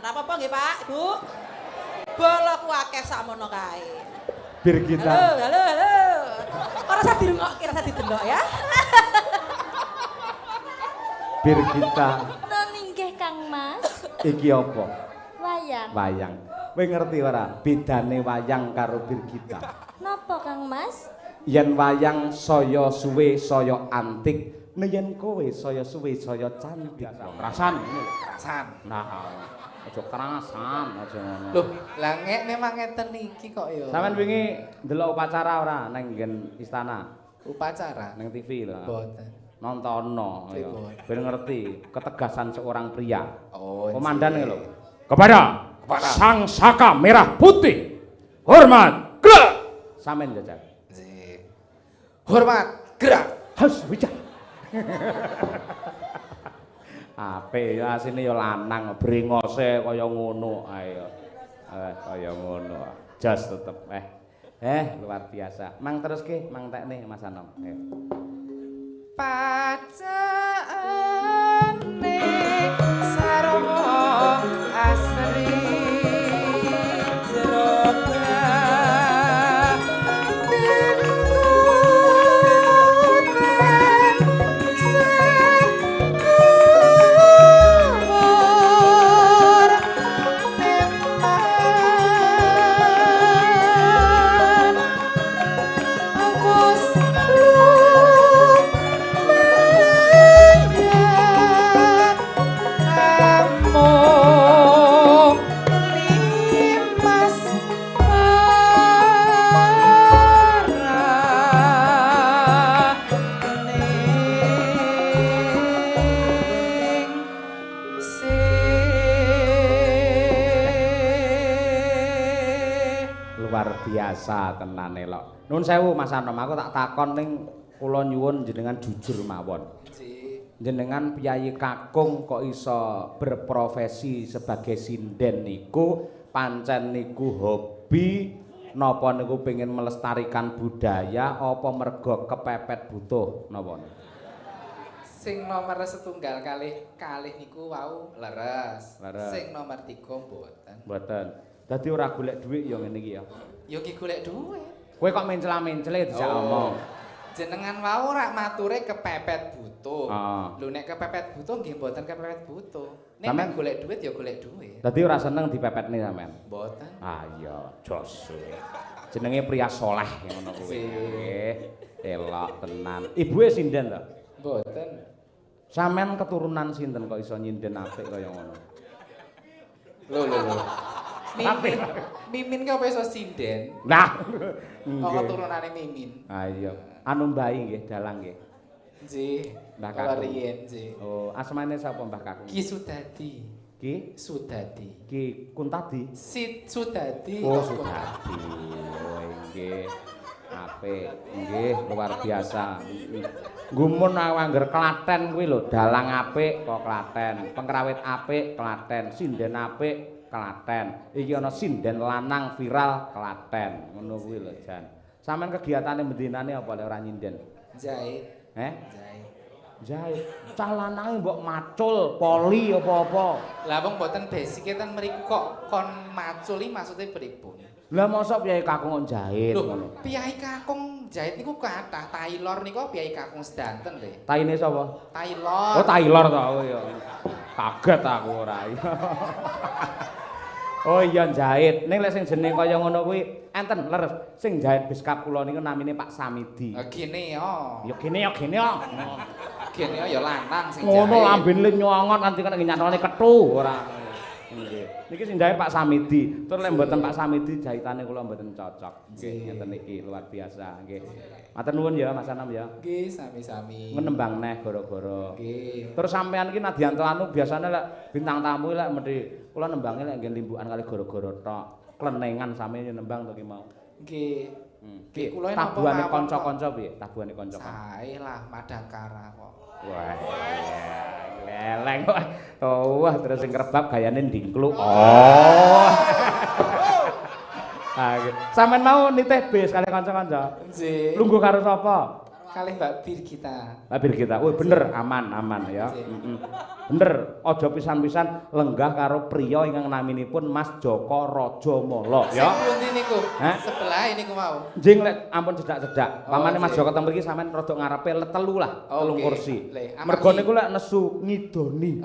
Apa-apa nggih, Pak, Ibu? Bola ku akeh sakmono kae. Bir kita. Halo. Ora usah dirungokke, ora usah didelok ya. Bir kita. Nggih Kang Mas. Iki apa? Wayang. Wayang. Kowe ngerti ora bedane wayang karo bir kita? Napa Kang Mas? Yen wayang saya suwe saya antik, yen kowe saya suwe saya cantik. Kerasan. Nah, aja kerasan aja ngono. Loh, lah memang ngeten iki kok ya. Sampeyan wingi ndelok upacara ora nang nggen istana? Upacara Nang TV lho. Mboten. Nontono ya. Ben ngerti ketegasan seorang pria. Oh, komandan lho. Kepada Sang Saka Merah Putih. Hormat, gerak. Sampeyan jajal. Nggih. Hormat, gerak. Hus wicah. Ape ya asine ya lanang brengose kaya ngono ayo. Kaya ngono. Jas tetep luar biasa. Mang terus ke, mang tekne Mas Anom. Pacane sarwa asri jeroga biasa tenane lho. Nuwun sewu Mas Anom, aku tak takon ning kula nyuwun jenengan jujur mawon. Jenengan piyayi kakung kok iso berprofesi sebagai sinden niku pancen niku hobi napa niku pengen melestarikan budaya apa mergo kepepet butuh napa? Sing nomor setunggal kalih niku wau leres. Sing nomor 3 mboten. Mboten. Dadi ora golek dhuwit ya ngene iki ya. Ya ki golek dhuwit. Kowe kok mencela-mencele dijak omong. Jenengan wau rak mature kepepet butuh. Lho nek kepepet butuh nggih mboten kepepet butuh. Nek golek dhuwit ya golek dhuwit. Dadi ora seneng dipepetne sampean. Mboten. Ah iya, jos. Jenenge pria saleh ngono kuwi. Elok tenan. Ibuke sinden to? Mboten. Sampean keturunan sinten kok iso nyinden apik kaya ngono? Lho. Mimin ki apa iso sinden? Nah. Kok keturunane Mimin? Ah iya. Anu mbahi nggih, dalang nggih. Nggih. Mbah Kakung. Riyen nggih. Oh, asmane sapa Mbah Kakung? Ki Sudadi. Ki Sudadi. Ki Kuntadi. Sudadi. Oh, Sudadi. Oh, nggih. Apik. Nggih, luar biasa. Gumun angger Klaten kuwi lho, dalang apik kok Klaten, pengrawit apik Klaten, sinden apik Klaten. Iki ana sinden lanang viral Klaten. Ngono kuwi lho, Jan. Sampeyan kegiatane mendinane apa lek ora nyinden? Jahit. Jahit. Cah lanange mbok macul, poli apa-apa. Lah wong mboten basike ten mriku kok kon maculi maksude pripun? Lah mosok piyai kakung jahit ngono. Piyai kakung jahit niku kathah. Tailor niku piyai kakung sedanten lho. Taine sapa? Tailor. Oh, Tailor to oh ya. Kaget aku ora. Oh iya jahit. Ning lek sing jeneng kaya ngono kuwi enten leres. Sing jahit beskap kula niku namine Pak Samidi. Gene yo. Ya gene ya gene ya. Gene ya lanang sing jahit. Ngono lambene nyongot nanti kena nyatone kethu ora. Nggih. Niki sing jahit Pak Samidi. Tur lek mboten Pak Samidi jahitane kula mboten cocok. Nggih, ngeten iki luar biasa nggih. Matur nuwun ya Mas Anam ya. Nggih, sami-sami. Menembang neh gara-gara. Nggih. Terus sampean iki nadyanto anu biasane lek bintang tamu lek mesti kula nembange lek nggih limbukan kali gara-gara tok. Klenengan sampeyan nembang to ki mau. Nggih. Nggih kula tabuhane kanca-kanca piye? Tabuhane kanca. Sae lah Madangkara kok. Wah. Leleng kok. Wah, terus sing krebab gayane ndingkluk. Oh. Sampeyan mau nitih bis kali kanca-kanca? Nggih. Lungguh karo sapa? Kalih Mbak Birgita. Mbak Birgita. Wih bener aman ya. Bener aja pisan-pisan lenggah karo priya ingkang naminipun Mas Joko Rajamala ya. Sing pundi niku? Sebelah niku mau. Njing lek ampun cedak-cedak. Pamane Mas Joko teng mriki sampean rada ngarepe telu lah, telung kursi. Mergo niku lek nesu ngidoni.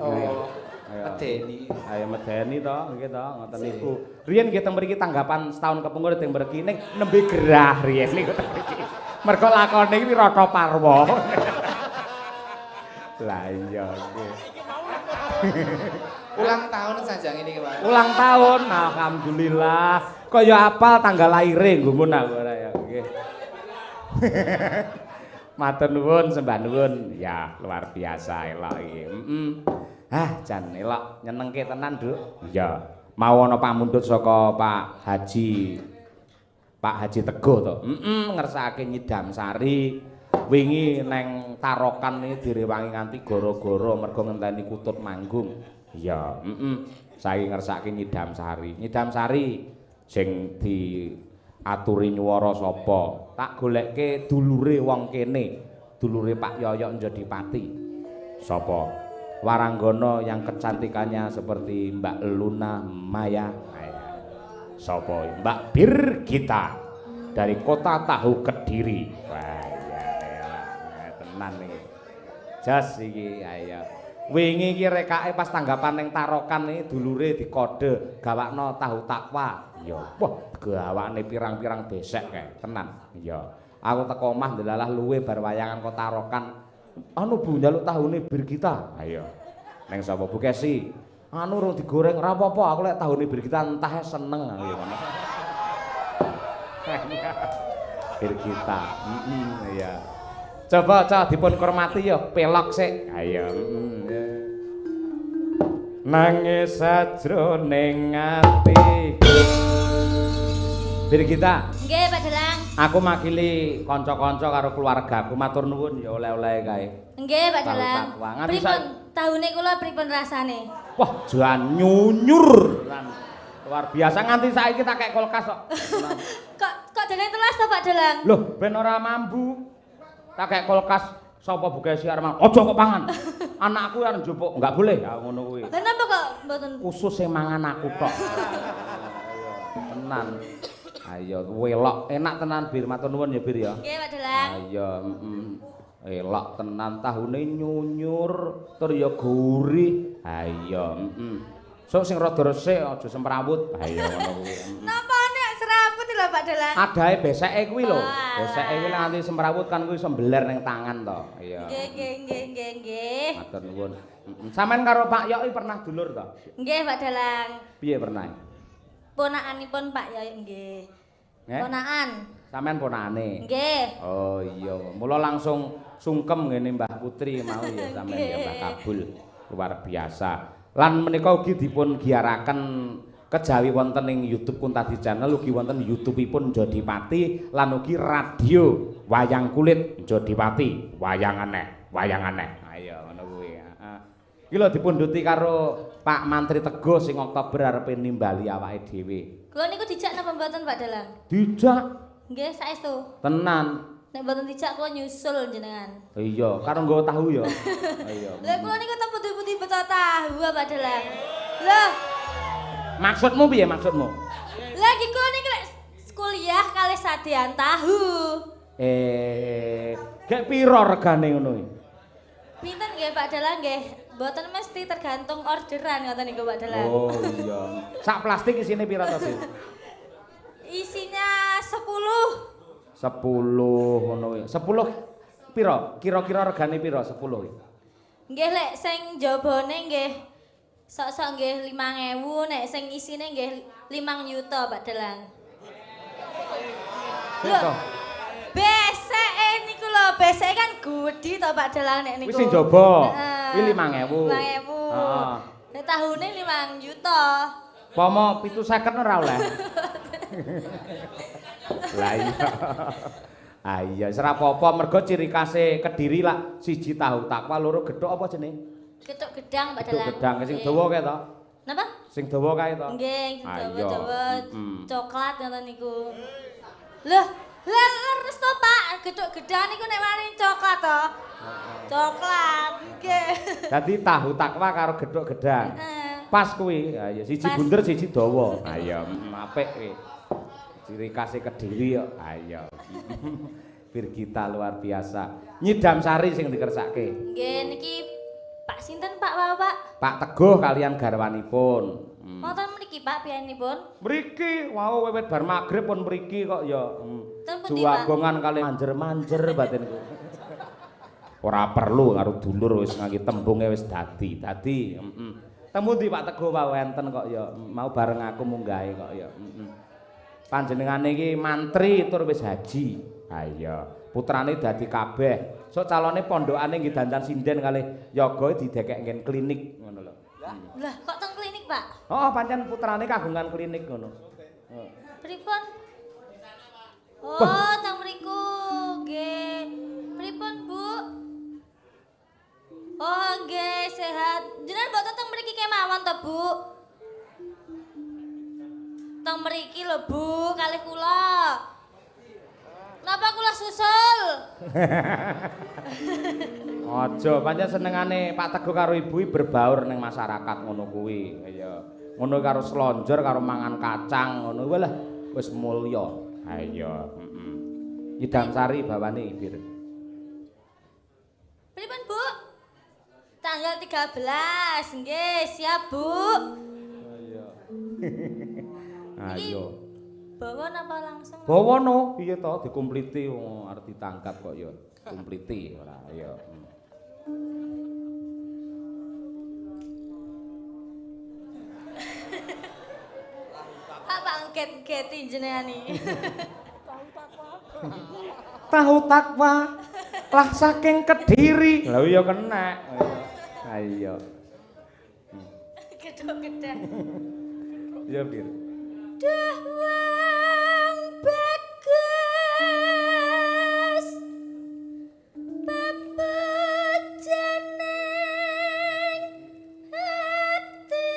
Medeni. Ayo medeni to, nggih to, ngoten niku. Riyen nggih teng mriki tanggapan setahun kepungkur teng mriki ning nembe gerah riyen niku teng mriki. Mergo lakone iki Wirata Parwa. Lah iya nggih. Ulang tahun sajang ini Pak. Ulang tahun, alhamdulillah. Kaya apal tanggal lahire nggumun aku ora ya nggih. Matur nuwun, sembah nuwun. Ya, luar biasa elok iki. Jan elok nyenengke tenan, Nduk. Iya. Mau ana pamundhut saka Pak Haji Teguh to. Ngersakake Nyidam Sari. Wingi neng Tarokan iki direwangi nganti goro-goro mergo ngenteni Kutut manggung. Iya, saiki ngersakake Nyidam Sari. Nyidam Sari sing diaturi nyuwara sapa? Tak golekke dulure wong kene. Dulure Pak Yoyok Njodipati. Sapa? Waranggana yang kecantikannya seperti Mbak Luna Maya. Sapa? Mbak Birgita dari Kota Tahu Kediri. Wah, ya tenan iki. Jas iki ayo. Wingi iki rekake pas tanggapan ning Tarokan iki dulure dikode gawakno tahu takwa. Ya, wah gawane pirang-pirang besek kae, tenan. Ya. Aku teko omah ndelalah luwe bar wayangan kok Tarokan. Anu Bu njaluk tahune Birgita. Ayo. Neng sapa Bu Kesi? Anu urung digoreng ora apa-apa, aku lek tahune Birgita entah seneng aku ngono. Birgita. Iya. Coba dipun hormati ya, pelok sik. Ayo. Nangis sajroning ati. Birgita. Nggih, Pak Dalang. Aku makili kanca-kanca karo keluargaku matur nuwun ya oleh-oleh kae. Nggih, Pak Dalang. Pripun tahune kula pripun rasane? Wah, jan nyunyur. Luar biasa nganti saiki tak kek kulkas kok. Kok dengan telas to Pak Dalang? Loh, ben ora mambu. Tak kek kulkas sapa buka siar mang. Aja kok pangan. Anakku arep njupuk, enggak boleh. Ya ngono kuwi. Lha napa kok mboten? Khusus sing mangan aku tok. Tenan. Ayo welok enak tenan Bir, matur nuwun ya Bir ya. Nggih, Pak Dalang. Ayo, elok tenan tahune nyunyur tur ya gurih. Ayo, Sok sing rada resik aja semrawut. Ayo ngono kuwi. Napa nek serabut lho Pak Dalang? Adahe beseke kuwi lho. Beseke kuwi nganti semrawut kan kuwi sembeler ning tangan to. Iya. Nggih. Matur nuwun. Sampeyan karo Pak Yok pernah dulur to? Nggih, Pak Dalang. Piye pernah? Ponakanipun Pak Yok nggih. Ponakan. Sampeyan ponakane. Nggih. Oh iya, mula langsung sungkem ngene Mbah Putri mau ya sampeyan ya Mbah Kabul. Luar biasa. Lan menika ugi dipun giaraken kejawi wonten ing YouTube Kuntadi Channel, ugi wonten YouTube-ipun Njodipati lan ugi radio Wayang Kulit Njodipati, wayang aneh. Ayo ngono kuwi. Iki lho dipunduti karo Pak Mantri Teguh sing Oktober arepe nimbali awake dhewe. Kula niku dijak napa mboten Pak Dalang? Dijak. Nggih, saestu. Tenan. Nek mboten dijak kula nyusul jenengan. Iya, karo nggawa tahu ya. Iya. Lah kula niku tak putih-putih beto tahu Pak Dalang. Loh, maksudmu piye maksudmu? lagi kula niku lek kuliah kalih sadean tahu. Gek piro regane ngono iki? Pinten nggih Pak Dalang nggih? Mboten mesti tergantung orderan ngoten niku Pak Dalang. Oh iya. Sak plastik isine piro to, Sis? Isinya 10. 10 ngono kuwi. 10 piro? Kira-kira regane piro 10 iki? Nggih lek sing jabone nggih sok-sok nggih 5.000, nek sing isine nggih 5 yuta Pak Dalang. Lho, beseke niku lho, beseke kan gedhi to Pak Dalang nek niku. Wis sing jaba. Kuwi 5.000. 5.000. Heeh. Nek tahune 5 juta. Pomo 750 ora oleh. Lah iya. Ah iya, ora apa-apa mergo ciri khase Kediri lah siji tahu takwa, loro gethuk apa jeneng? Gethuk gedang Pak Dalang. Gethuk gedang sing dawa kae to? Napa? Sing dawa kae to? Nggih, sing Ayo. dawa-dawa coklat ngoten niku. Loh, Lah leres to, Pak. Gedhok-gedhan iku nek wani coklat to. Coklat nggih. Dadi tahu takwa karo gedhok gedhang. Pas kuwi. Ha ya siji bunder siji dawa. Ha ya apik kuwi. Ciri khase Kediri kok. Ha ya. Virgita luar biasa. Nyidam Sari sing dikersake. Nggih niki Pak sinten Pak Bapak? Pak Teguh kalian garwanipun. Wonten mriki Pak piyanipun? Mriki, wau wiwit bar magrib pun mriki kok ya. Ten pundi Pak? Juwagongan kali manjer-manjer batinku. Ora perlu karo dulur wis ngangge tembunge wis dadi. Temu ndi Pak Teguh wae enten kok ya. Mau bareng aku munggahe kok ya. Panjenengane iki mantri tur wis haji. Ha iya, putrane dadi kabeh. Sok calone pondokane nggih dandan sinden kalih yoga didekek ngen klinik ngono lho. Lah kok teng klinik, Pak? Oh, pancen putrane kagungan klinik ngono. Pripun? Oh, teng mriku. Nggih. Pripun, Bu? Oh, nggih, sehat. Jenengan mboten teng mriki kemawon to, Bu? Teng mriki lho, Bu, kalih kula. Napa kula susul? Aja, pancen senengane Pak Teguh karo Ibu berbaur ning masyarakat ngono kuwi. Ya. Ngono karo slonjor karo mangan kacang ngono kuwi lah wis mulya. Ha iya, Nyidam Sari bawane Bir. Pripun, Bu? Tanggal 13. Nggih, siap, Bu. Iya. Ayo. Bawa napa langsung? Bawa no, piye to dikumpliti arep ditangkap kok ya. Kumpliti ora ya. Apa angket-angketi jenengan iki? Tahu takwa lah saking Kediri. Lah iya kena. Ha iya. Gedhok-gedhang. Iya, Bir. Dawang bagus pepejeneng hati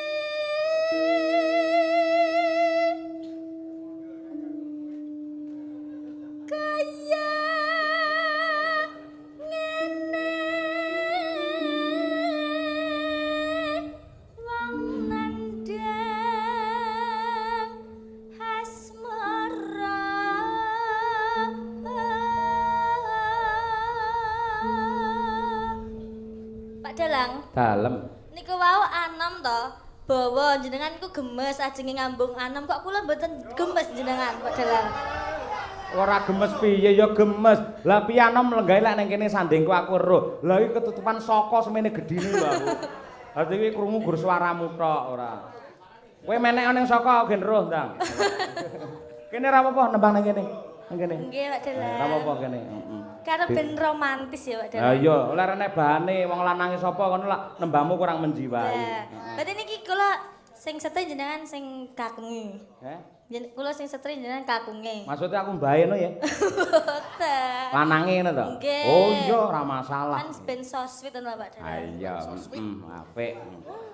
kaya ngene wong nandang asmara Pak Dalang Dalem. niku wau anom to bawa jenengan niku gemes ajenge ngambung anom kok kula mboten gemes jenengan Pak Dalang Ora gemes piye ya gemes. Lah piano mlenggahe lek ning kene sandingku aku weruh. Lah iki ketutupan saka semene gedine lho aku. Dadi iki krungu gur swaramu tok ora. Kowe menek ning saka gen roh, Ndang. Kene ra apa-apa nembang ning kene. Ning kene. nggih Pak Dalang Ra apa-apa kene. karo ben romantis ya Pak Dalang Lah iya, oleh rene bahane wong lanange sapa ngono lah nembangmu kurang menjiwai. Berarti niki kula sing setri jenengan sing kakunge. Kula sing setri jenengan kakunge. Maksudnya aku mbahe no ya. Boten. Lanange ngono to? Nggih. Oh iya, ora masalah. Kan ben so sweet to Pak Dalang. Ah iya, apik.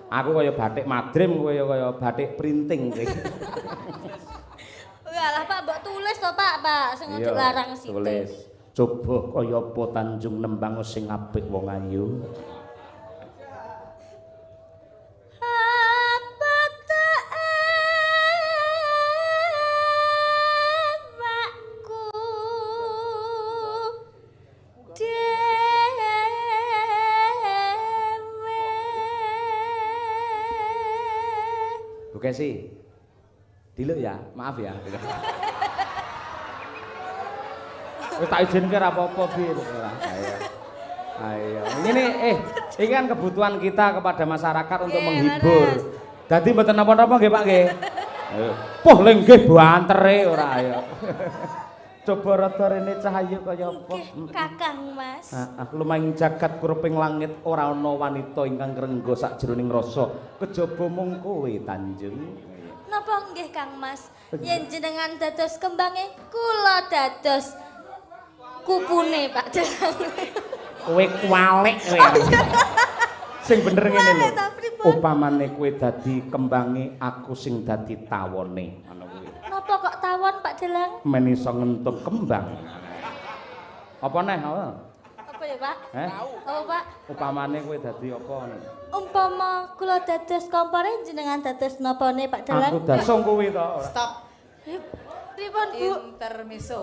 Aku kaya batik madrim, kowe kaya batik printing kowe. Walah Pak, mbok tulis to Pak, sing ojo larang sithik. Tulis. Coba kaya apa Tanjung nembang sing apik wong ayu. Oke sih, diluk ya, maaf ya. Wis tak izinke ra apa-apa, Bir. Ayo. Ini kan kebutuhan kita kepada masyarakat untuk menghibur. Dadi mboten napa-napa nggih, Pak nggih. Ayo. Poh lenggih bantere ora ayo. Coba rada rene cahaya kaya apa? Kakang Mas. Lumahing jagat kuruping langit ora ana wanita ingkang rengga sakjroning rasa kejaba mung kowe Tanjung. Napa nggih Kang Mas? Yen jenengan dados kembange, kula dados kupune Pak Dalang. Kowe kualek kowe. Sing bener ngene lho. Upamane kowe dadi kembange, aku sing dadi tawone. Ngono kuwi. Napa kok mawon Pak Dalang. Men iso ngentup kembang. Apa neh? Apa ya Pak? Apa Pak? Upamane kowe dadi apa nih? Umpama kula dados kompore jenengan dados nopane Pak Dalang? Aku dasung kuwi to. Stop. Pripun Bu? Intermezzo.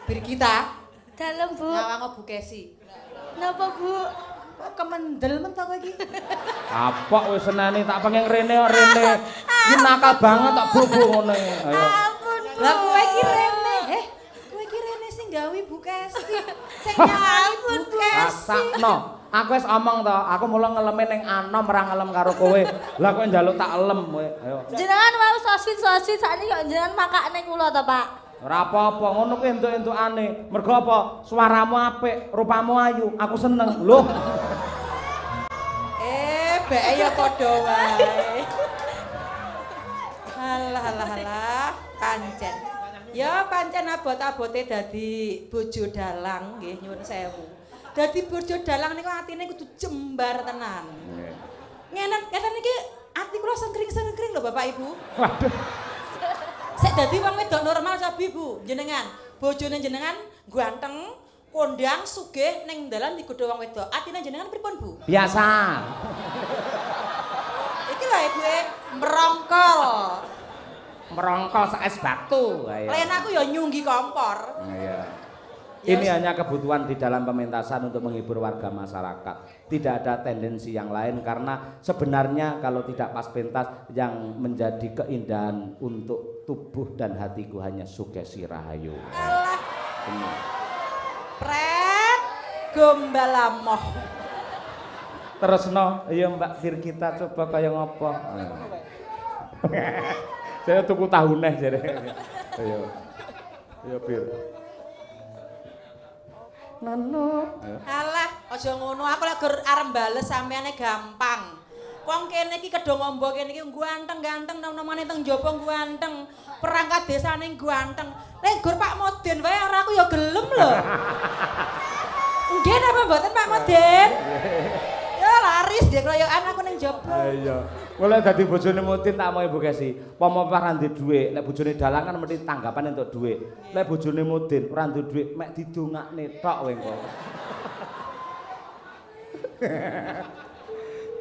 Birgita. Dalem Bu. Ngawang Bu Kesi. Napa Bu? Kok kemendel men to kowe iki? Apa wis seneni tak pengen rene kok rene. Iki nakal banget tak bubu ngene. Ayo. Ampun Bu. Lah kowe iki rene. Kowe iki rene sing gawe Bu Kesi. Sing nyawani Bu Kesi. Asakno. Aku wis omong to, aku mula ngeleme ning anom ora ngelem karo kowe. Lah kowe njaluk tak elem kowe. Ayo. Jenengan mau soswit sakniki kok jenengan makakne kula to Pak. Ora apa-apa, ngono kuwi entuk-entukane. Mergo apa? Suaramu apik, rupamu ayu, aku seneng. Loh. Beke ya padha wae. Halah, pancen. Ya pancen abot-abote dadi bojo dalang nggih nyuwun sewu. Dadi bojo dalang niku atine kudu jembar tenan. Ngeten iki ati kula sengkring-sengkring lho Bapak Ibu. Waduh. Sek dadi wong wedok normal sabi Bu, jenengan. Bojone jenengan ganteng, kondang, sugih ning dalan digodho wong wedok. Atine jenengan pripun Bu? Biasa. Iki lho gue merongkol. Merongkol sak es batu. Lain aku ya nyunggi kompor. Iya. Ini hanya kebutuhan di dalam pementasan untuk menghibur warga masyarakat. Tidak ada tendensi yang lain karena sebenarnya kalau tidak pas pentas yang menjadi keindahan untuk tubuh dan hatiku hanya Sukesi Rahayu. Alah. Pret gombalamoh. Terus no, iya Mbak Birgita coba kaya ngopo. Saya tuku tahu neh jare. Ayo. Ayo Bir. Nano. Alah, aja ngono. Aku lek gur arep bales sampeane gampang. Wong kene iki kedho ngombo kene iki ganteng-ganteng nom-nomane teng njaba ganteng. Perangkat desane ganteng. Lek gur Pak Moden wae ora aku ya gelem lho. Nggih napa mboten Pak Moden? Ya laris dia kroyokan aku ning njaba. Iya. Mulai dadi bojone Mutin tak mau Ibu Kesi. Pomo ora ndek dhuwit, nek bojone dalang kan mesti tanggapan entuk dhuwit. Nek bojone Mutin ora ndek dhuwit, mek didongakne tok kowe engko.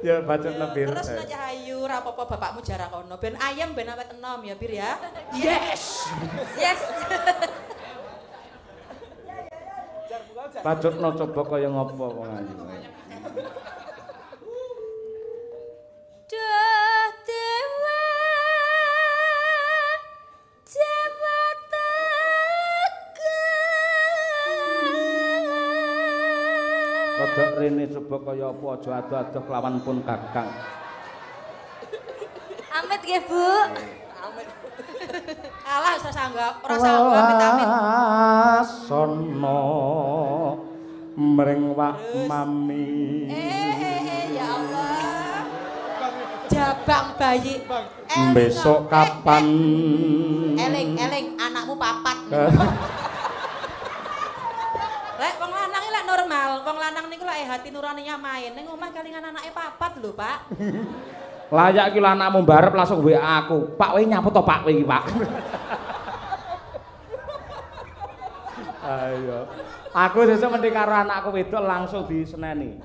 Ya bacot lebih. Terus nek Cahayu ora apa-apa bapakmu jarak kono. Ben ayam ben awet enom ya Bir ya. Yes. Yes. Bacotno coba kaya ngopo wong ayu. Duh dewa Kodok rene coba kaya apa aja ado-ado kelawan pun Kakang. Amit nggih Bu. Alah ora sanggup, ora sanggup amit-amit. Sono mring wak mami. Ya Allah. Jabang bayi. Besok kapan? Eling anakmu papat. Lek wong lanang iki lek normal, wong lanang niku lek hati nuraninya main ning omah kalingan anake papat lho, Pak. Layak iki anakmu mbarep langsung WA aku. Pak kowe nyapa to Pak kowe iki, Pak? Ayo. Aku sesuk mendhi karo anakku wedok langsung diseneni.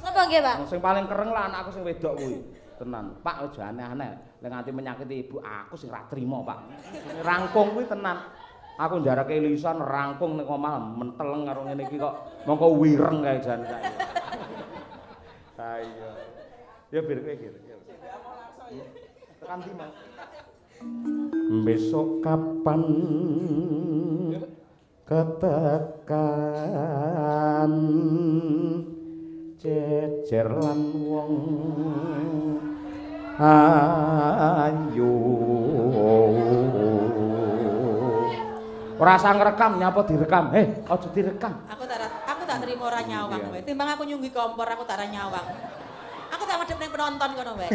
Napa nggih, Pak? Sing paling kereng lah anakku sing wedok kuwi. Tenan. Pak aja aneh-aneh. Lek nganti menyakiti ibu aku sing ra trimo, Pak. Rangkung kuwi tenan. Aku njarake lisan rangkung ning omah menteleng karo ngene iki kok mongko wireng kae jan saiki. Ha iya. Ya bir kowe iki. Tekan ndi mau? Besok kapan ketekan jejer lan wong ayu ora sang rekam nyapa direkam aja direkam Aku tak terima ora nyawang wae. Timbang aku nyunggi kompor aku tak ora nyawang. Aku tak madhep ning penonton kono wae.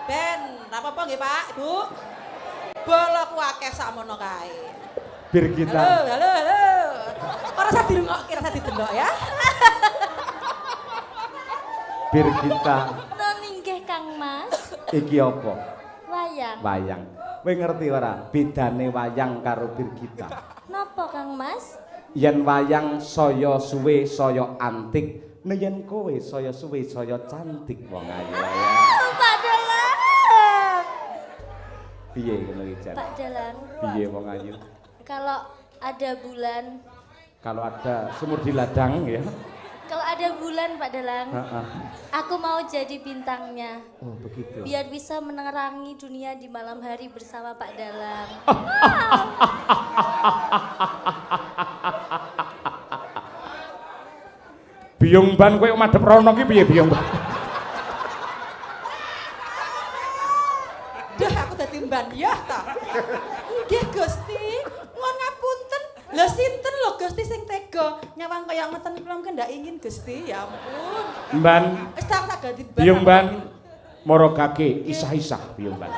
Ben, ora apa-apa nggih Pak, Ibu. Bolok akeh sakmono kae. Birgita. Halo. Ora usah dirungokke, ora usah didelok ya. Birgita. Nun inggih Kang Mas. Iki apa? Wayang. Wayang. Kowe ngerti ora bedane wayang karo Birgita? Napa Kang Mas? Yen wayang saya suwe saya antik, yen kowe saya suwe saya cantik wong ayu. Pak Dalang. Piye ngono iki, Jan? Pak Dalang. Piye wong ayu? Kalau ada bulan. Kalau ada sumur di ladang ya. Kalau ada bulan Pak Dalang. Aku mau jadi bintangnya. Oh, begitu. Biar bisa menerangi dunia di malam hari bersama Pak Dalang. Biyung ban kowe madhep rono ki piye biyung ban? Dah aku dadi mban ya ta. Nggih Gusti, nuwun ngapunten. Lha sinten lho Gusti sing tega nyawang kaya ngeten kula mungkin ndak ingin Gusti, ya ampun. Mban. Wis tak ganti ban. Biyung ban morogake isah-isah biyung ban.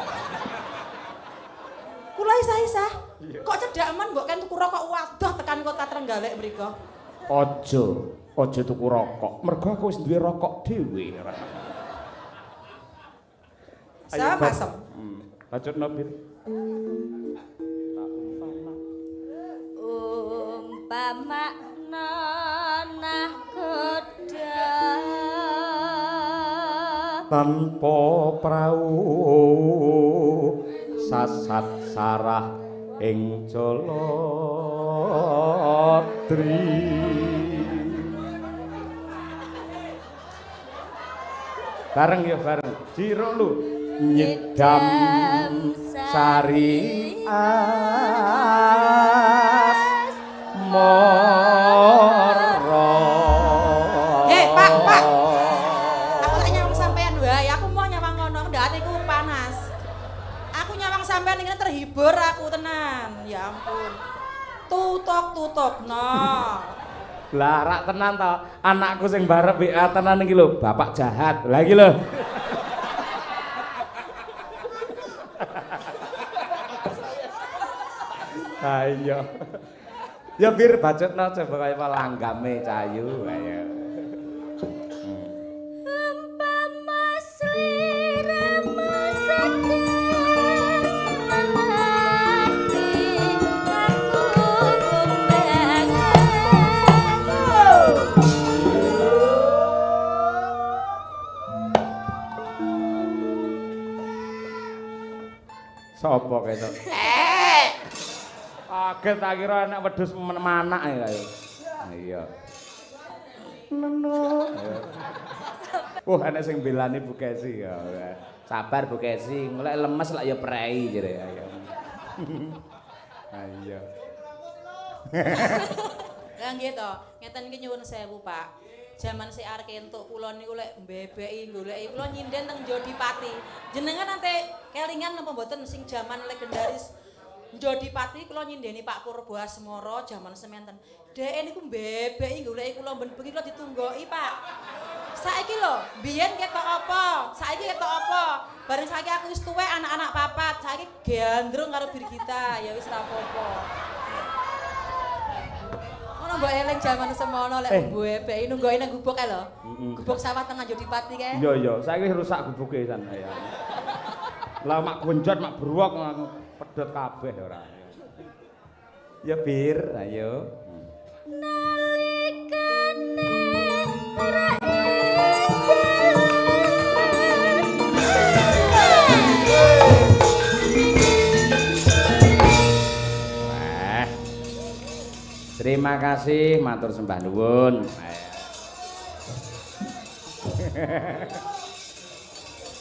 Kula isah-isah. Kok cedhak men mbok kan tuku rokok wadah tekan kota Trenggalek mriko. Aja tuku rokok. Mergo aku wis duwe rokok dhewe. Sama-sama. Bacotno Bir. Umpama nanah kuda Tanpa prau sasat sarah ing Jaladri. Bareng ya bareng. Jiro lu nyedam sari as moro. Pak. Aku tak nyawang sampean wae. Aku mau nyawang ngono, ndake ku panas. Aku nyawang sampean ngene terhibur aku tenan. Ya ampun. Tutok-tutokno. Lah rak tenan to, anakku sing barep WA tenan iki lho, bapak jahat. Lah iki lho. Ayo. Ya Bir bacotno coba kaya langgame cayu ayo. Umpama sliramu segar mengerti aku kumbangan. Sopo ketok? Kaget tak kira anak wedhus manak ya ayo. Iya. Neno. Anak sing belani Bu Kesi ya. Sabar Bu Kesi, ngulek lemes lak ya prei jere ayo. Ayo. Lah nggih to, ngeten iki nyuwun sewu, Pak. Jaman si arek entuk kula niku lek mbebeki goleki kula nyinden teng Jodipati. Jenengan nate kelingan napa mboten sing jaman legendaris Jodipati kula nyindeni Pak Purbo Asmara jaman sementen. Dhek niku mbebeki goleki kula ben bengi kula ditunggoki, Pak. Saiki lho, biyen ketok apa? Saiki ketok apa? Bareng saiki aku wis tuwek anak-anak papat, saiki gandrung karo Birgita, ya wis ra apa-apa. Ono mbok eling jaman semono lek mbebeki nunggoki nang gubuk kae lho. Gubuk sawah tengah Jodipati kae. Iya, saiki rusak gubuke san ya. Lah mak gonjot, mak beruak pedhot kabeh ora. Ya Bir, ayo. Nalikane Terima kasih, matur sembah nuwun.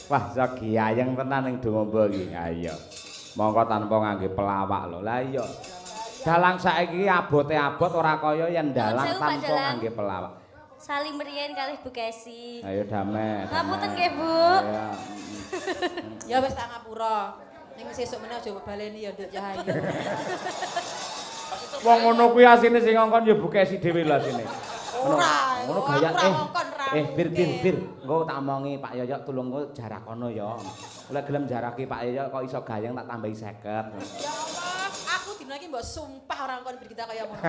Wah, Zogi ayeng tenan ning Dongombo iki. Ayo. Mongko tanpa ngangge pelawak lho. Lah iya. Dalang saiki abote abot ora kaya yen dalang tanpa ngangge pelawak. Salim mriyen kalih Bu Kesi. Ayo damai. Ngapunten nggih, Bu. Ya wis tak ngapura. Ning sesuk meneh aja baleni ya Nduk Cahaya. Wong ngono kuwi asine sing ngongkon ya Bu Kesi dhewe lho asine. Ora. Ngono gaya Bir. Engko tak omongi Pak Yoyok tulung engko jarak kono ya. Oleh gelem jaraki Pak Yoyok kok iso gayeng tak tambahi 50. Ya Allah, aku dina iki mbok sumpah ora ngkon Birgita kaya ngono.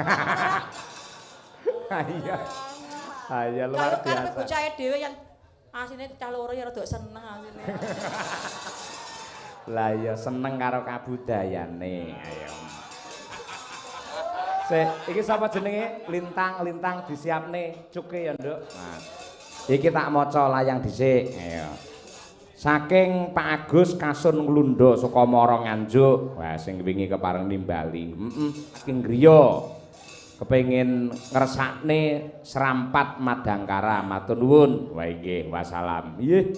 Iya. Iya luar biasa. Karep bocahe dhewe yang asine cah loro ya rada seneng asine. Lah ya seneng karo kabudayane. Ayo. Sik, iki sapa jenenge? Lintang disiapne cuke ya, Nduk. Nah. Iki tak maca layang dhisik. Ayo. Saking Pak Agus Kasun Nglundo Sukamara Nganjuk. Wah, sing wingi kepareng nimbali. Saking griya. Kepengin ngersakne Serampat Madangkara. Matur nuwun. Wah nggih, wassalam. Nggih.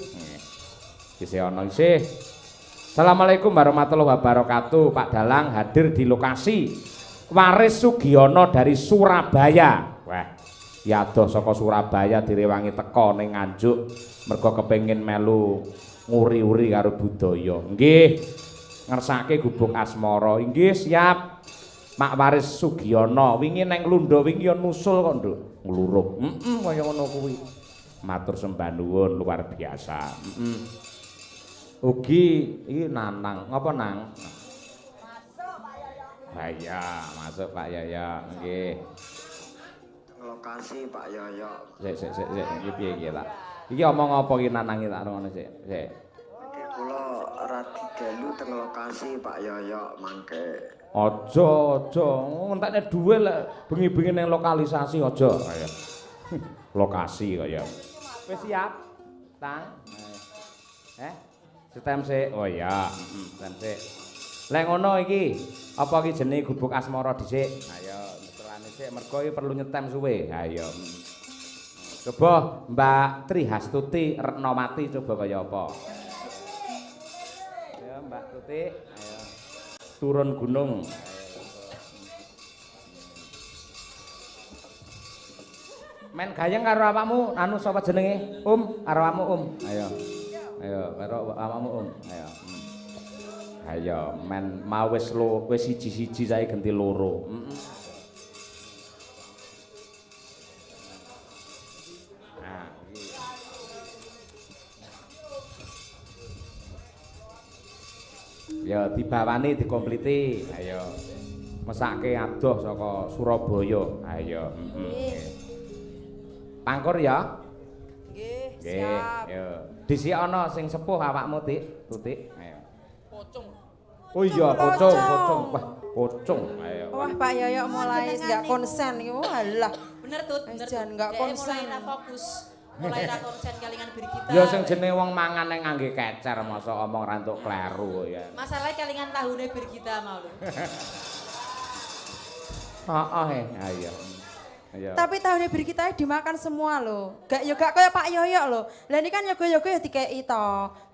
Isih ana isih. Assalamualaikum warahmatullahi wabarakatuh. Pak Dalang hadir di lokasi Waris Sugiono dari Surabaya. Wah, ya adoh saka Surabaya direwangi teka ning Nganjuk mergo kepengin melu nguri-uri karo budaya. Nggih, ngersake gubuk asmara. Nggih, siap. Mak Waris Sugiono wingi neng Lundha wingi ya nusul kok, Nduk. Ngluruh. Kaya ngono kuwi. Matur sembah nuwun luar biasa. Ugi iki Nanang, ngapa Nang? Masuk Pak Yoyo. Masuk Pak Yoyo, nggih. Lokasi Pak Yoyo. Sik, iki piye iki tak. Iki omong apa iki Nanang iki tak ngono sik. Sik. Iki kula radi dalu teng lokasi Pak Yoyo mangke. Aja, entekne dhuwit lek bengi-bengi ning lokalisasi aja kaya. Lokasi kaya. Wis siap, Tang? Setem sik. Oh iya, setem sik. Lek ngono iki, apa iki jenenge gubuk asmara dhisik? Ayo, metelane sik mergo iki perlu nyetem suwe. Ayo. Coba Mbak Tri Hastuti Retnawati coba kaya apa? Ya Mbak Tuti, ayo. Turun gunung. Men gayeng karo awakmu, anu sapa jenenge? Karo awakmu, Ayo. Ayo, karo awakmu, Ayo. Ayo, men mau wis siji-siji sae ganti loro. Nah, iki. Ya dibawani dikompliti. Ayo. Mesake adoh saka Surabaya. Ayo, Pangkur ya? Nggih, Nggih, siap. yo. Dhisik ana sing sepuh awakmu, Tik. Tutik. Ayo. Pocong. Oh iya, pocong. Wah, pocong. Ayo. Wah, Pak Yoyo mulai enggak konsen iki. Walah. Bener Tut, bener. Jan enggak konsen. Mulai ra fokus. Mulai ra konsen kelingan Brigita. Ya sing jenenge wong mangan ning ngangge kecer masa omong ra entuk kleru ya. Masalahnya kelingan tahune Brigita mau lho. Heeh, ayo. Ayo. Tapi tahunnya kita dimakan semua loh. Gak kaya Pak Yoyo loh. Lah ini kan yogo-yogo ya dikei to.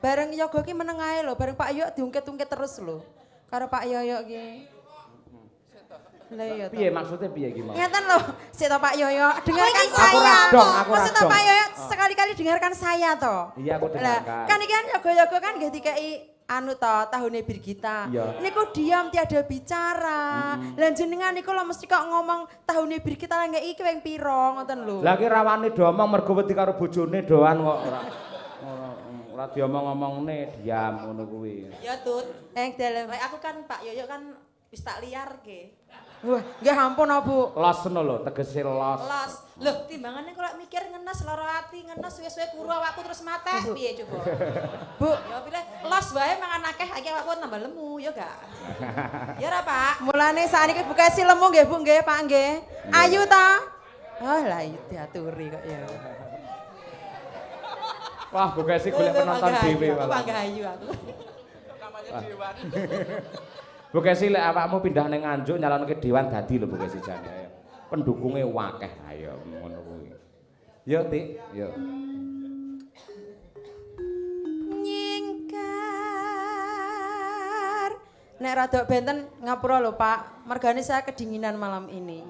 Bareng yogo ki meneng ae loh. Bareng Pak Yoyo diungkit-ungkit terus loh. Karo Pak Yoyo ki. Lah iya to. Piye maksudnya piye iki mau? Ngeten loh. Sik to Pak Yoyo, dengarkan Aku saya. radong, aku Maksud radong. Pak Yoyo sekali-kali dengarkan saya to. Iya, aku dengarkan. Kan iki kan yogo-yogo kan nggih dikei anu to tahune Brigita. Iya. Niku diam tiada bicara. Lah jenengan niku lho mesti kok ngomong tahune Brigita lah nggak iki ping pira ngoten lho. Lah ki rawane do omong mergo wedi karo bojone doan kok ora diomong-omongne diam ngono kuwi. Ya Tut. Dalem. Lek aku kan Pak Yoyo kan wis tak liarke. Wah, nggih ampun Bu. Los ngono lho, tegese los. Los. Loh, timbangane kalau mikir ngenes lara ati, ngenes suwe-suwe kuru awakku terus mate, piye coba? Bu, Ya pilih los wae mangan akeh iki awakku tambah lemu, ya gak? Ya ora, Pak. mulane sakniki buka si lemu nggih Bu nggih Pak nggih. Ayu ta? Ah lah iya diaturi kok ya. Wah, buka sih golek penonton dhewe Aku malah. bangga ayu aku. Bu Kesi lek awakmu pindah ning Nganjuk nyalonke dewan dadi lho Bu Kesi jane. Ayo. Pendukungnya wakeh ayo ngono kuwi. Yo Tik, yo. Nyingkar. Nek rada benten ngapura lho Pak. Mergane saya kedinginan malam ini.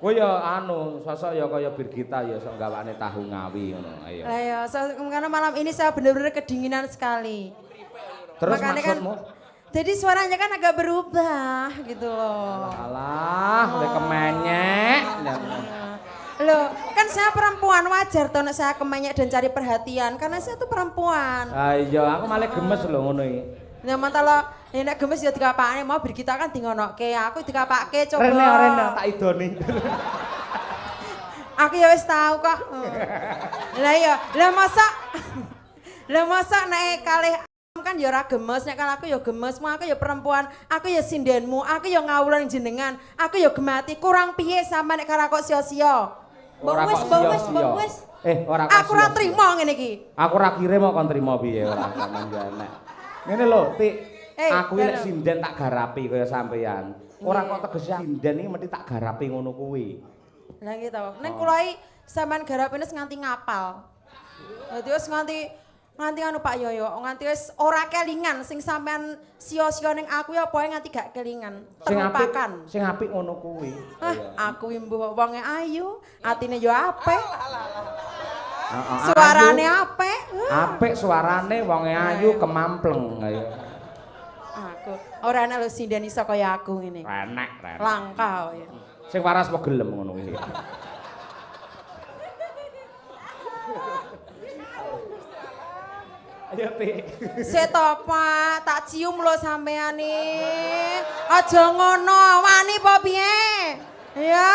Oh ya anu, sosok ya kaya Birgita ya sok gawane tahu ngawi ngono. Ayo. Lah ya, karena malam ini saya benar-benar kedinginan sekali. Terus Makanya maksudmu? Jadi suaranya kan agak berubah gitu loh. Alah, udah kemenyek. Loh, kan saya perempuan wajar toh nek saya kemenyek dan cari perhatian karena saya tuh perempuan. Ayo, aku malah gemes lho ngono iki. Nah, mantalo nek gemes ya dikapakne mau Birgita kan dingonokke, aku dikapakke coba. Rene tak idoni. Aku ya wis tahu kok. Lah iya, lah masa nek kalih kan ya ora gemes, nek kan aku ya gemes, aku ya perempuan, aku ya sindenmu, aku ya ngawulan jenengan, aku ya gemati, kurang piye sama nek karo kok sia-sia. Mbok wis. Ora kok. Aku ora trima ngene iki. Aku ora kirim kok kon trima piye ora sampeyan enek. Ngene lho, Tik. Aku nek sinden tak garapi kaya sampeyan. Ora kok tegese sinden iki mesti tak garapi ngono kuwi. Lah nggih to. Ning kula iki sampean garapine nganti ngapal. Dadi wis nganti anu Pak Yoyo, nganti wis ora kelingan sing sampean sia-sia ning aku ya pokoke nganti gak kelingan. Terlupakan. Sing apik ngono kuwi. Aku mbuh wonge ayu, atine yo apik. Suarane apik. Apik suarane wonge ayu kemampleng ayo. Aku ora ana lho sinden iso kaya aku ngene. Renek. Langka ya. Sing waras apa gelem ngono kuwi. Ayo Tik. Seto Pak, tak cium lho sampean iki. Aja ngono, wani apa piye? Ya.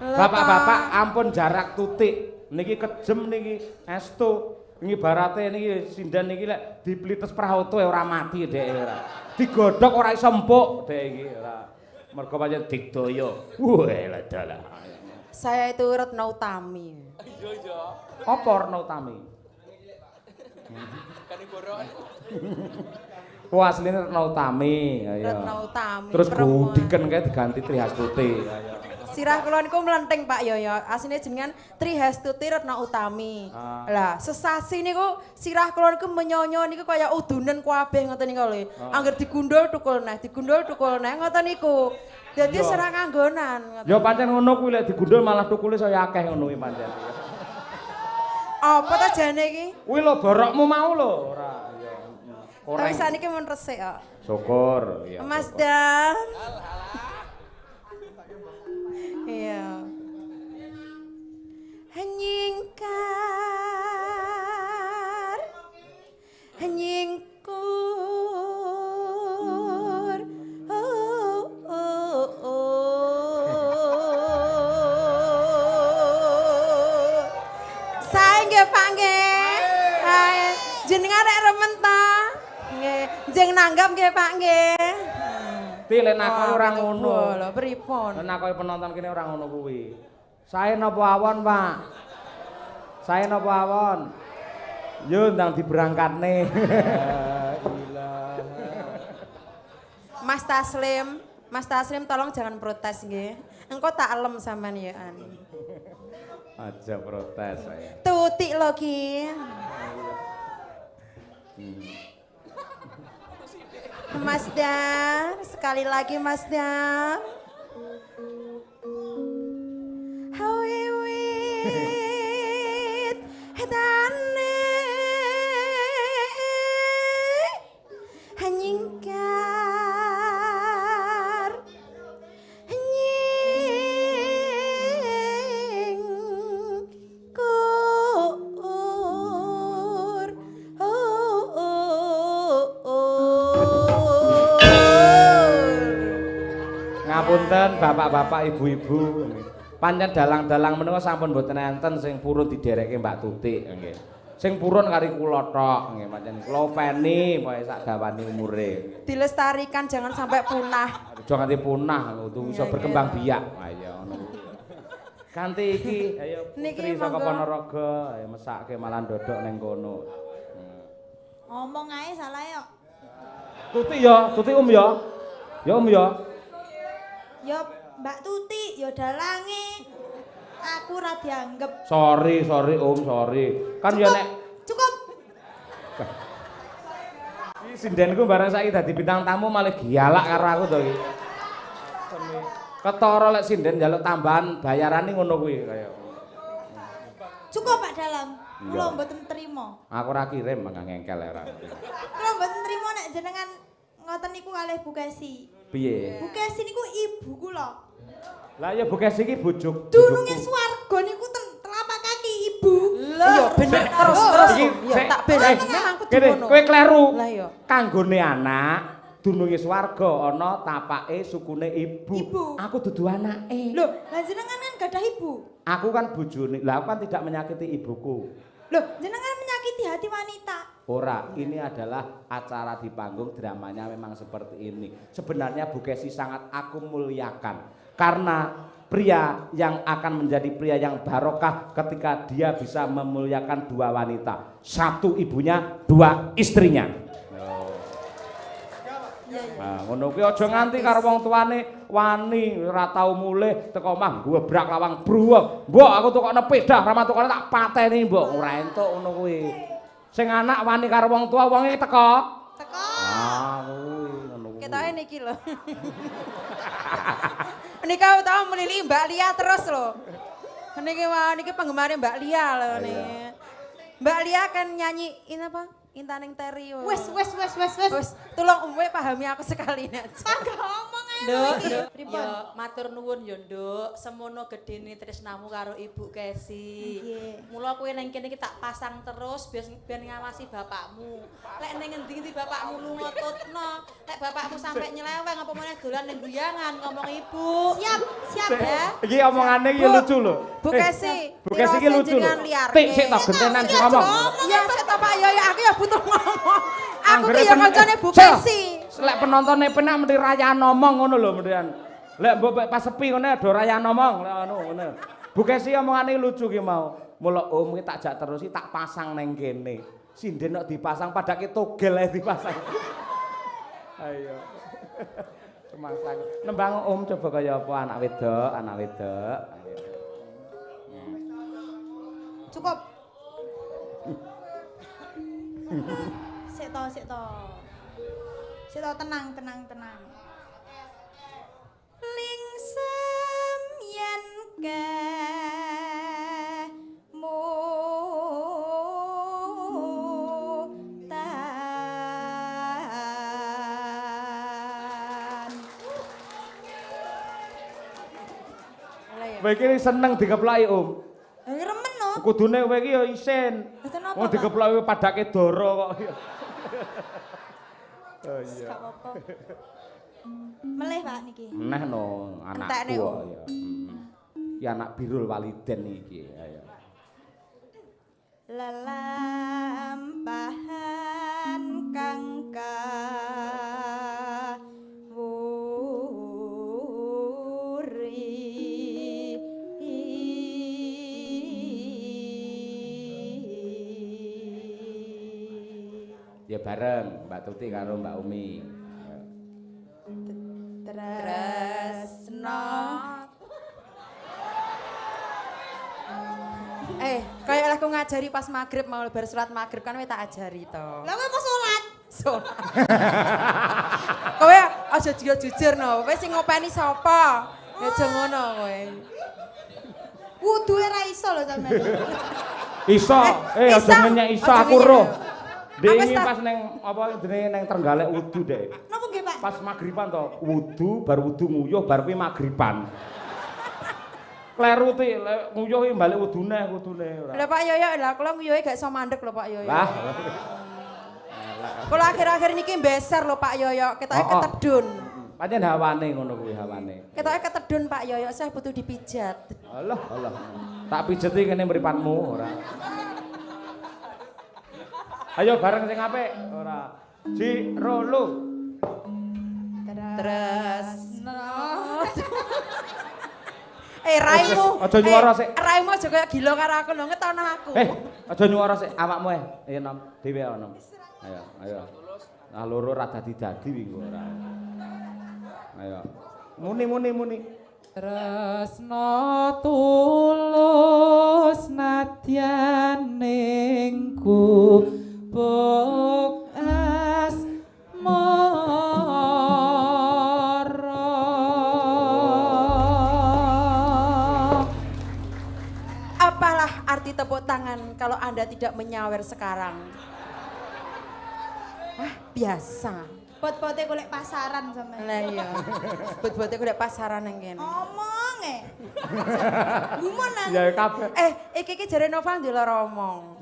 Bapak-bapak ampun jarak tutik. Niki kejem niki estu. Niki barate niki sinden niki lek diplites prauto ora mati dhek ora. Digodhog ora iso empuk dhek iki ora. Mergo pancen digdaya. Wah, dalah. Saya itu Retno Utami. Iya. Apa Retno Utami? Wah, asline Retno Utami. Retno Utami. Terus Gudiken kae diganti Trihastuti. Sirah kula niku mlenting Pak Yoyo. Asline jenengan Trihastuti Retno Utami. Lah, sesasi niku sirah kula niku menyonyo niku kaya udunen kabeh ngoten niku lho. Angger digundul tukul neh ngoten niku. Dadi serang anggonan. Ya pancen ngono kuwi lek digundul malah tukule saya akeh ngono kuwi pancen. Apa ta jane iki? Kuwi lho borokmu mau lho ora. Ora. Tapi saniki mun resik kok. Syukur, iya. Mas Dan. Iya. Nyingkur. Saya nggih Pak nggih. Jenengan rek remen ta? Nggih, njeng nanggap nggih Pak nggih. Pilih nakon ora ngono. Lho pripun? Nakon penonton kene ora ngono kuwi. Sae napa awon, Pak? Sae napa awon? Yo ndang diberangkatne. Mas Taslim tolong jangan protes nggih. Engko tak elem sampean ya an. Aja protes saya. Tutik lho Ki. Mas Dar, sekali lagi Mas Dar. Hawewit hedane hanyingkar nyingkur. Ngapunten bapak-bapak, ibu-ibu. Pancen dalang-dalang menika sampun mboten enten sing purun diderekke Mbak Tutik nggih. Sing purun kari kula tok nggih pancen kula openi pokoke sak dawane umure. Dilestarikan jangan sampai punah. Aja nganti punah kudu iso berkembang biak. Ayo ngono. Kanthi iki ayo putri saka Ponorogo ayo mesake malah ndodok ning kono. Ngomong ae salah yo. Tutik ya, Tutik ya. Ya ya. Yo Mbak Tuti, yo dalange. Aku ora dianggep. Sorry sorry. Kan ya nek Cukup. iki sindenku bareng saiki dadi bintang tamu malah gialak karo aku to iki. Ketara lek sinden njaluk tambahan bayarane ngono kuwi kaya. Cukup Pak Dalang. Kula mboten trima. Aku ora kirim mangga ngengkel ora. Kula mboten trima nek jenengan ngoten niku kalih Bu Kesi. Piye? Bu Kesi niku ibu kula. Lah ya Bu Kesi iki bojoku. Dununge swarga niku telapak kaki ibu. Iya bener terus. Iki Tak belani memang kudu ngono. Kowe kleru. Lah iya. Kanggone anak dununge swarga ana tapake sukune ibu. Aku dudu anake. Lho, lah jenengan kan gadah ibu. Aku kan bojone. Lah aku kan tidak menyakiti ibuku. Lho, jenengan menyakiti menyakiti hati wanita. Ora, ini adalah acara di panggung, dramanya memang seperti ini. Sebenarnya Bu Kesi sangat aku muliakan. Karena pria yang akan menjadi pria yang barokah ketika dia bisa memuliakan dua wanita. Satu ibunya, dua istrinya. Nah, ngono kuwi aja nganti karo wong tuane wani ora tau mulih teko omah gebrak lawang bruwek. Mbok aku tukokne pedah ra matukane tak pateni mbok ora entuk ngono kuwi. Sing anak wani karo wong tua wonge teko. Teko. Ah kuwi ngono kuwi. Ketoke niki lho. Nika tau melili Mbak Lia terus lho. Niki penggemar Mbak Lia lho nih. Mbak Lia kan nyanyiin apa? Intaning Teri. Wes. Tolong umwe pahami aku sekali nek. Pangga ngomong ae. Nduk, yo matur nuwun yo Nduk, semono gedene tresnamu karo Ibu Kesi. Mula kowe ning kene iki tak pasang terus ben ngawasi bapakmu. Lek ning endi-endi bapakmu lunga tutno, lek bapakmu sampe nyeleweng apa meneh dolan ning guyangan ngomong Ibu. Siap ya. Iki omongane iki lucu lho. Bu Kesi. Bu Kesi iki lucu lho. Tik sik tok gentenan sing ngomong. Iya, sik to Pak Yoyo aku ya butuh ngomong. Aku ki ya kancane Bu Kesi. Lek penontone penak mesti rayan ngomong ngono lho mendhian. Lek mbok pas sepi ngene do rayan ngomong lek ngono. Bu Kesi omongane lucu ki mau. Mula om ki tak jak terus tak pasang ning kene. Sinden kok dipasang padake togel ae dipasang. Ayo. Semasang. Nembang om coba kaya apa anak wedok. Ayo. Cukup. Sik to tenang. Lingsem yen kemu Kowe iki seneng digeplaki om. remen no. Kudune kowe iki ya isin. Kenapa? Wong digeplaki padake dara kok. Oh iya. Gak apa-apa. Meleh Pak niki. Meneh no anakku kok ya. Ki anak birul waliden iki. Ayo. Lelampahan kang Ya bareng Mbak Tuti karo Mbak Umi. Tresno. Kayak aku ngajari pas maghrib mau lebar sholat maghrib kan tak ajari to. Lah kowe apa salat? Sholat. Kowe aja jujur no, kowe sing ngopeni sapa? Ya aja ngono kowe. Wudu ora iso lho sampean. Iso, aja menyek iso aku roh. Dek Aku ini start. pas neng apa jenenge neng Trenggalek wudu dek. Napa nggih Pak? Pas magriban to, wudu bar wudu nguyuh bar kuwi magriban. Kleru ti nguyuh iki balik wudune ora. Lah Pak Yoyo, lah kula nguyuhe gak iso mandek lho Pak Yoyo. Lah. Kula akhir-akhir niki mbeser lho Pak Yoyo, ketoke ketedun. Pancen hawane ngono kuwi hawane. Ketoke ketedun Pak Yoyo, saya butuh dipijat. Alah. Tak pijeti kene mripatmu ora. Ayo bareng sing apik ora. Ji rolu. Tresno. Raimu. Aja nyuara sik. Raimu aja kaya gila karo aku lho, ngetono aku. Aja nyuara sik awakmu ae. Nom dhewe nom. Ayo. Nah loro ra dadi-dadi wingi ora. Ayo. Muni. Tresno tulus nadyan ningku buk asmara. Apalah arti tepuk tangan kalau Anda tidak menyawer sekarang? Biasa. Bot-bote golek pasaran sampean. Lah iya. Bot-bote golek pasaran nang kene. Omong Gumun nang. Ya kabeh. Iki jare Noval dilara omong.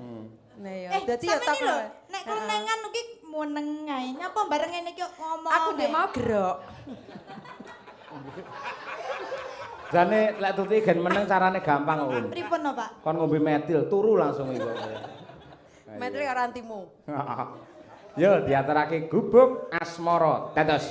Nah iya. Dadi ya tak lho, nek kelenengan iki meneng ae. Nyapa bareng ngene iki ngomong. aku ndek mau gerok. Jane lek Tuti gen meneng carane gampang Om. Pripun no Pak? Kon ngombe metil turu langsung iku. medley karo antimu. Yo diaturake Gubuk Asmara. Dados